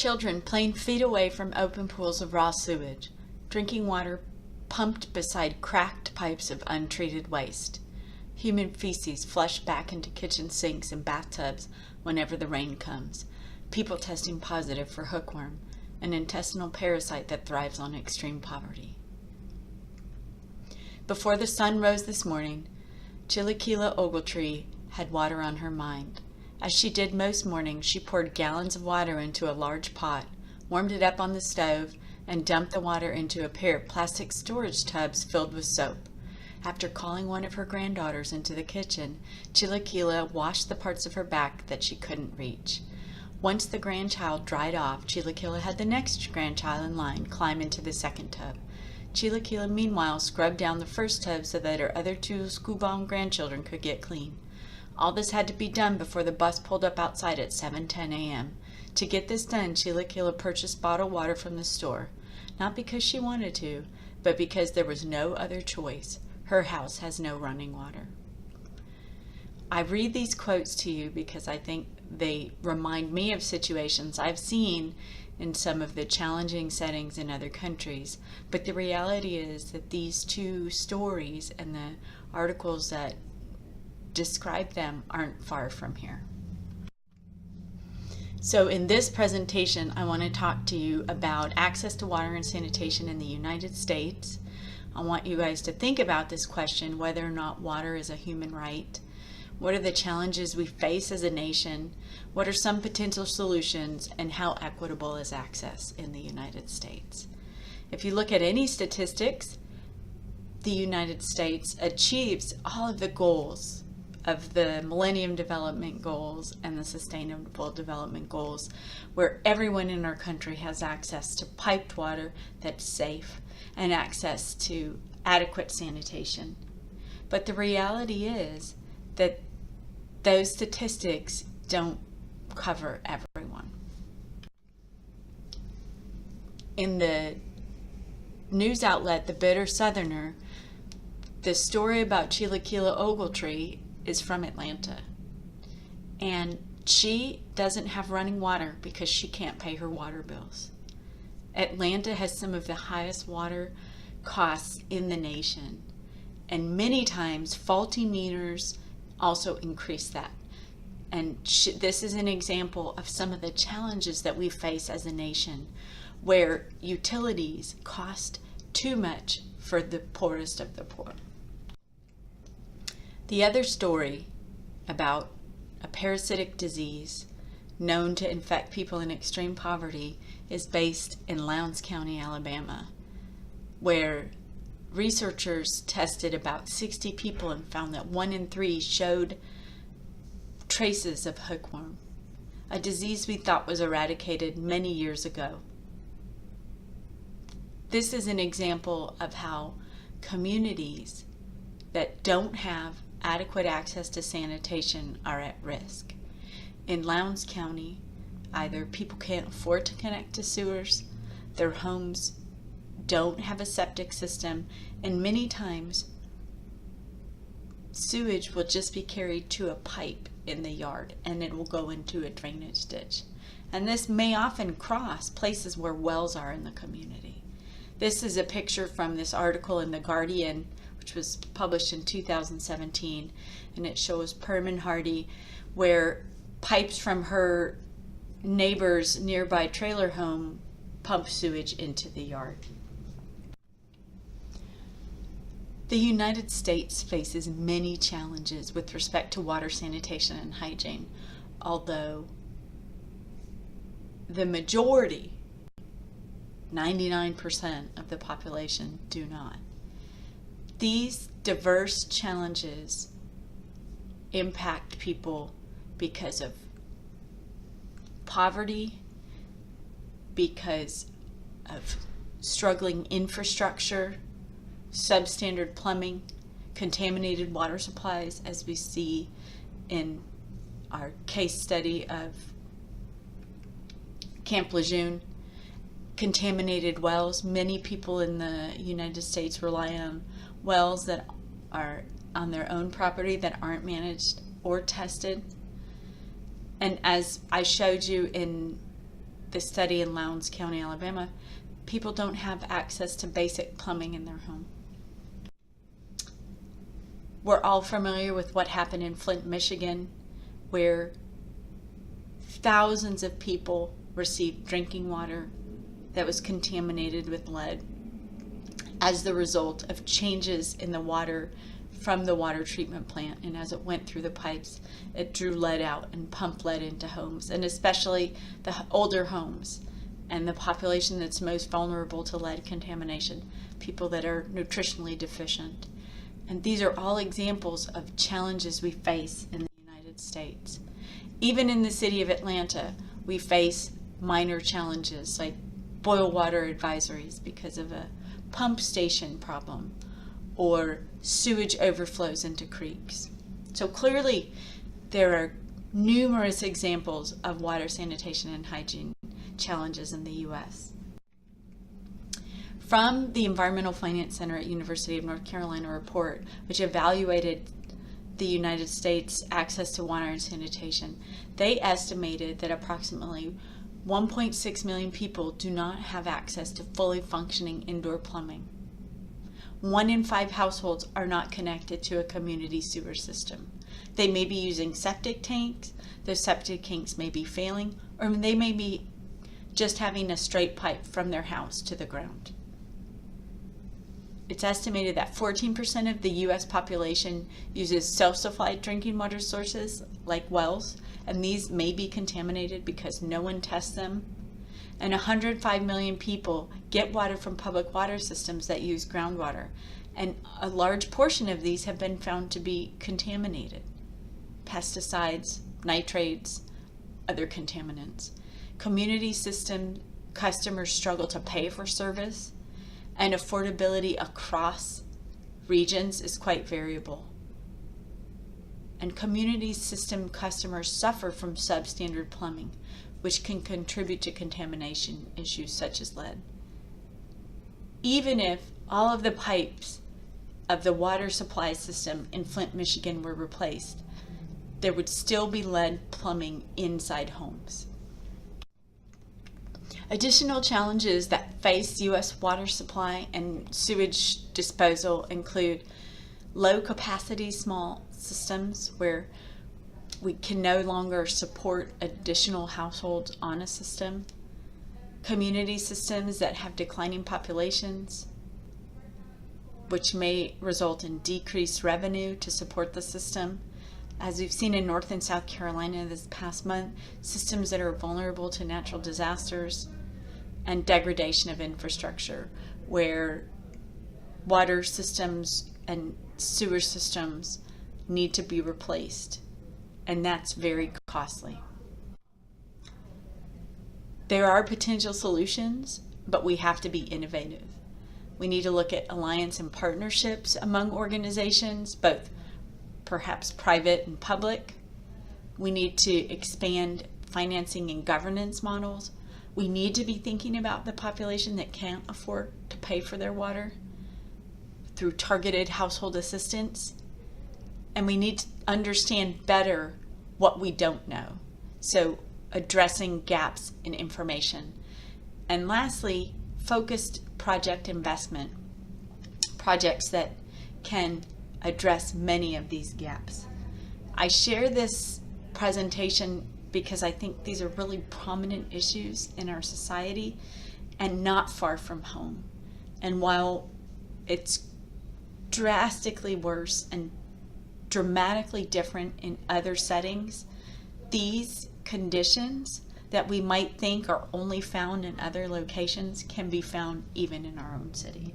children playing feet away from open pools of raw sewage, drinking water pumped beside cracked pipes of untreated waste, human feces flushed back into kitchen sinks and bathtubs whenever the rain comes, people testing positive for hookworm, an intestinal parasite that thrives on extreme poverty. Before the sun rose this morning, Chilikila Ogletree had water on her mind. As she did most mornings, she poured gallons of water into a large pot, warmed it up on the stove, and dumped the water into a pair of plastic storage tubs filled with soap. After calling one of her granddaughters into the kitchen, Chilikila washed the parts of her back that she couldn't reach. Once the grandchild dried off, Chilikila had the next grandchild in line climb into the second tub. Chilikila meanwhile scrubbed down the first tub so that her other two school-bound grandchildren could get clean. All this had to be done before the bus pulled up outside at 7:10 a.m. To get this done, Chilikila purchased bottled water from the store, not because she wanted to, but because there was no other choice. Her house has no running water. I read these quotes to you because I think they remind me of situations I've seen in some of the challenging settings in other countries, but the reality is that these two stories and the articles that describe them aren't far from here. So in this presentation, I want to talk to you about access to water and sanitation in the United States. I want you guys to think about this question, whether or not water is a human right. What are the challenges we face as a nation? What are some potential solutions? And how equitable is access in the United States? If you look at any statistics, the United States achieves all of the goals of the Millennium Development Goals and the Sustainable Development Goals, where everyone in our country has access to piped water that's safe and access to adequate sanitation. But the reality is that those statistics don't cover everyone. In the news outlet, The Bitter Southerner, the story about Chilikila Ogletree is from Atlanta. And she doesn't have running water because she can't pay her water bills. Atlanta has some of the highest water costs in the nation. And many times faulty meters also increase that. And this is an example of some of the challenges that we face as a nation, where utilities cost too much for the poorest of the poor. The other story about a parasitic disease known to infect people in extreme poverty is based in Lowndes County, Alabama, where researchers tested about 60 people and found that 1 in 3 showed traces of hookworm, a disease we thought was eradicated many years ago. This is an example of how communities that don't have adequate access to sanitation are at risk. In Lowndes County, either people can't afford to connect to sewers, their homes don't have a septic system, and many times sewage will just be carried to a pipe in the yard and it will go into a drainage ditch. And this may often cross places where wells are in the community. This is a picture from this article in The Guardian, which was published in 2017, and it shows Perman Hardy, where pipes from her neighbor's nearby trailer home pump sewage into the yard. The United States faces many challenges with respect to water, sanitation, and hygiene, although the majority, 99% of the population, do not. These diverse challenges impact people because of poverty, because of struggling infrastructure, substandard plumbing, contaminated water supplies, as we see in our case study of Camp Lejeune, contaminated wells. Many people in the United States rely on wells that are on their own property that aren't managed or tested. And as I showed you in the study in Lowndes County, Alabama, people don't have access to basic plumbing in their home. We're all familiar with what happened in Flint, Michigan, where thousands of people received drinking water that was contaminated with lead as the result of changes in the water from the water treatment plant. And as it went through the pipes, it drew lead out and pumped lead into homes, and especially the older homes and the population that's most vulnerable to lead contamination, people that are nutritionally deficient. And these are all examples of challenges we face in the United States. Even in the city of Atlanta, we face minor challenges like boil water advisories because of a pump station problem or sewage overflows into creeks. So clearly, there are numerous examples of water sanitation and hygiene challenges in the U.S. From the Environmental Finance Center at University of North Carolina report, which evaluated the United States access to water and sanitation, they estimated that approximately 1.6 million people do not have access to fully functioning indoor plumbing. 1 in 5 households are not connected to a community sewer system. They may be using septic tanks, those septic tanks may be failing, or they may be just having a straight pipe from their house to the ground. It's estimated that 14% of the U.S. population uses self-supplied drinking water sources like wells, and these may be contaminated because no one tests them. And 105 million people get water from public water systems that use groundwater, and a large portion of these have been found to be contaminated. Pesticides, nitrates, other contaminants. Community system customers struggle to pay for service, and affordability across regions is quite variable. And community system customers suffer from substandard plumbing, which can contribute to contamination issues such as lead. Even if all of the pipes of the water supply system in Flint, Michigan were replaced, there would still be lead plumbing inside homes. Additional challenges that face U.S. water supply and sewage disposal include low capacity small systems where we can no longer support additional households on a system, community systems that have declining populations, which may result in decreased revenue to support the system. As we've seen in North and South Carolina this past month, systems that are vulnerable to natural disasters, and degradation of infrastructure, where water systems and sewer systems need to be replaced, and that's very costly. There are potential solutions, but we have to be innovative. We need to look at alliance and partnerships among organizations, both perhaps private and public. We need to expand financing and governance models. We need to be thinking about the population that can't afford to pay for their water through targeted household assistance. And we need to understand better what we don't know. So addressing gaps in information. And lastly, focused project investment. Projects that can address many of these gaps. I share this presentation because I think these are really prominent issues in our society and not far from home. And while it's drastically worse and dramatically different in other settings, these conditions that we might think are only found in other locations can be found even in our own city.